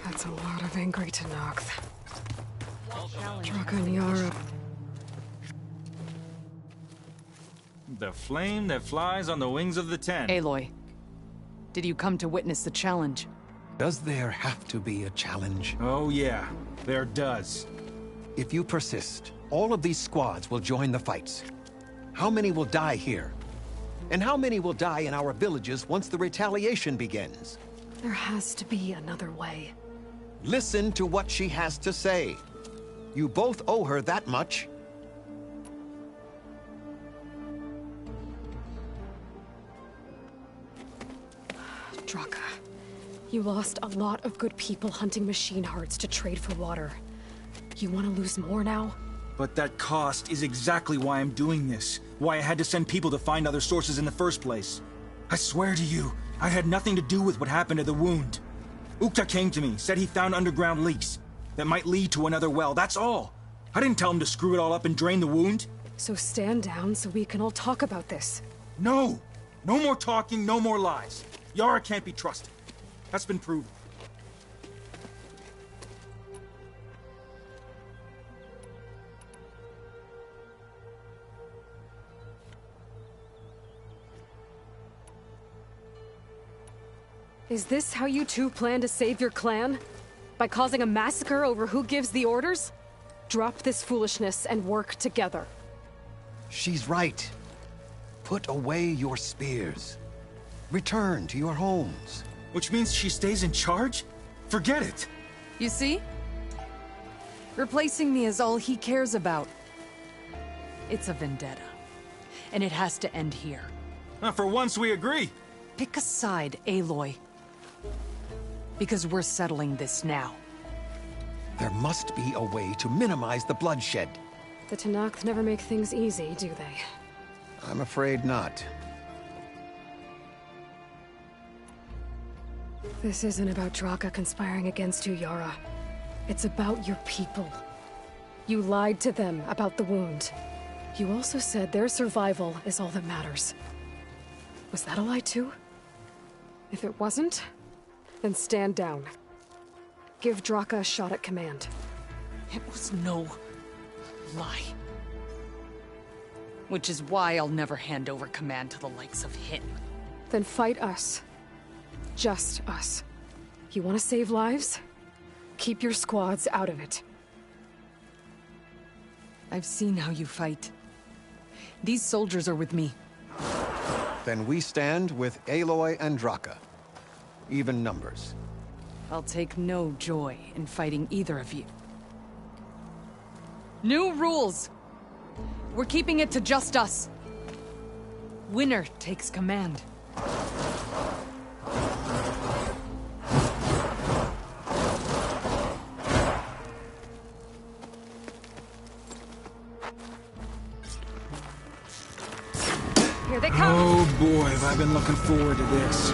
That's a lot of angry Tenakth. Draka and Yara. The flame that flies on the wings of the Ten. Aloy, did you come to witness the challenge? Does there have to be a challenge? Oh yeah, there does. If you persist, all of these squads will join the fights. How many will die here? And how many will die in our villages once the retaliation begins? There has to be another way. Listen to what she has to say. You both owe her that much. Draka, you lost a lot of good people hunting machine hearts to trade for water. You want to lose more now? But that cost is exactly why I'm doing this. Why I had to send people to find other sources in the first place. I swear to you, I had nothing to do with what happened to the wound. Ukta came to me, said he found underground leaks that might lead to another well, that's all. I didn't tell him to screw it all up and drain the wound. So stand down so we can all talk about this. No! No more talking, no more lies. Yara can't be trusted. That's been proven. Is this how you two plan to save your clan? By causing a massacre over who gives the orders? Drop this foolishness and work together. She's right. Put away your spears. Return to your homes. Which means she stays in charge? Forget it. You see? Replacing me is all he cares about. It's a vendetta. And it has to end here. For once we agree. Pick a side, Aloy. Because we're settling this now. There must be a way to minimize the bloodshed. The Tenakth never make things easy, do they? I'm afraid not. This isn't about Draka conspiring against you, Yara. It's about your people. You lied to them about the wound. You also said their survival is all that matters. Was that a lie too? If it wasn't, then stand down. Give Draka a shot at command. It was no lie. Which is why I'll never hand over command to the likes of him. Then fight us. Just us. You want to save lives? Keep your squads out of it. I've seen how you fight. These soldiers are with me. Then we stand with Aloy and Draka. Even numbers. I'll take no joy in fighting either of you. New rules. We're keeping it to just us. Winner takes command. Here they come. Oh boy, have I been looking forward to this.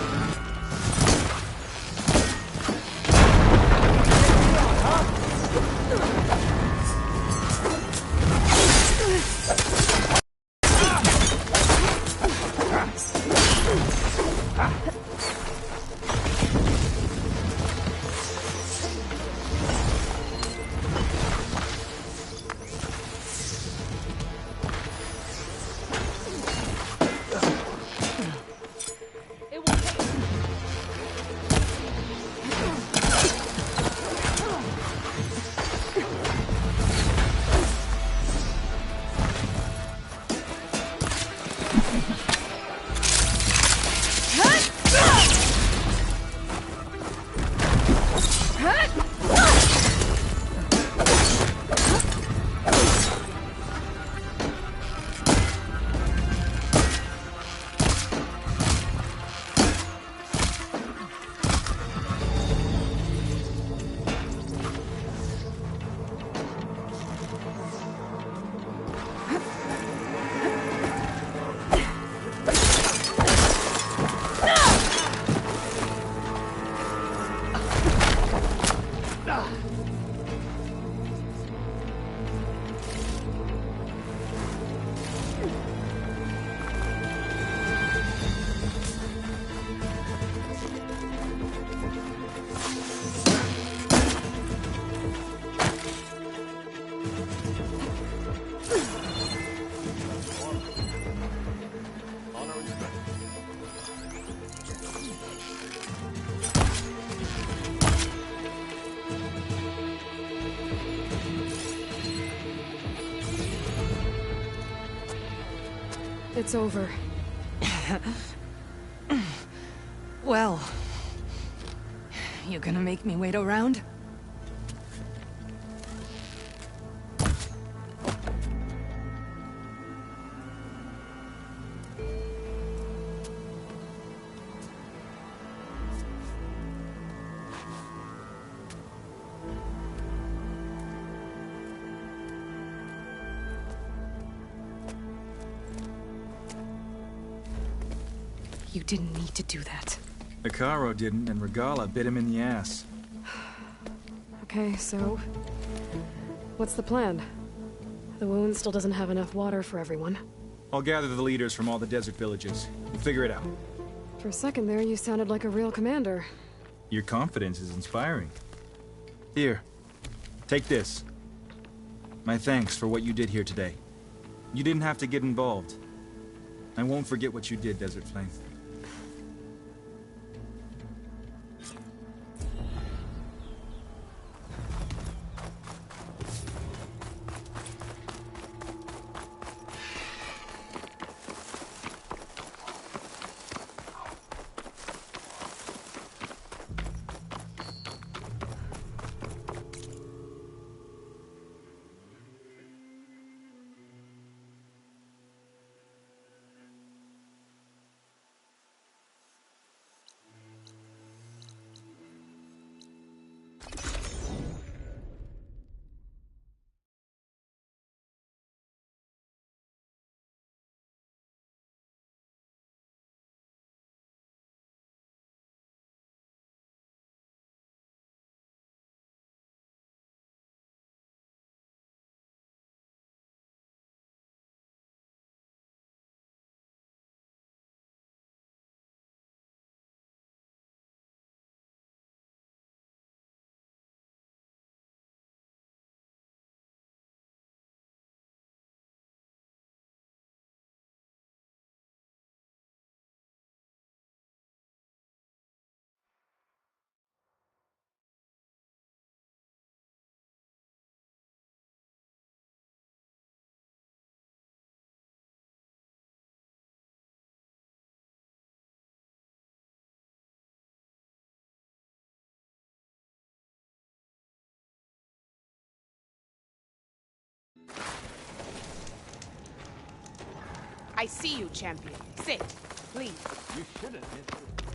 It's over. Well, you gonna make me wait around? You didn't need to do that. Hekarro didn't, and Regalla bit him in the ass. Okay, so... what's the plan? The wound still doesn't have enough water for everyone. I'll gather the leaders from all the desert villages. We'll figure it out. For a second there, you sounded like a real commander. Your confidence is inspiring. Here, take this. My thanks for what you did here today. You didn't have to get involved. I won't forget what you did, Desert Flame. I see you, champion. Sit, please. You shouldn't miss it.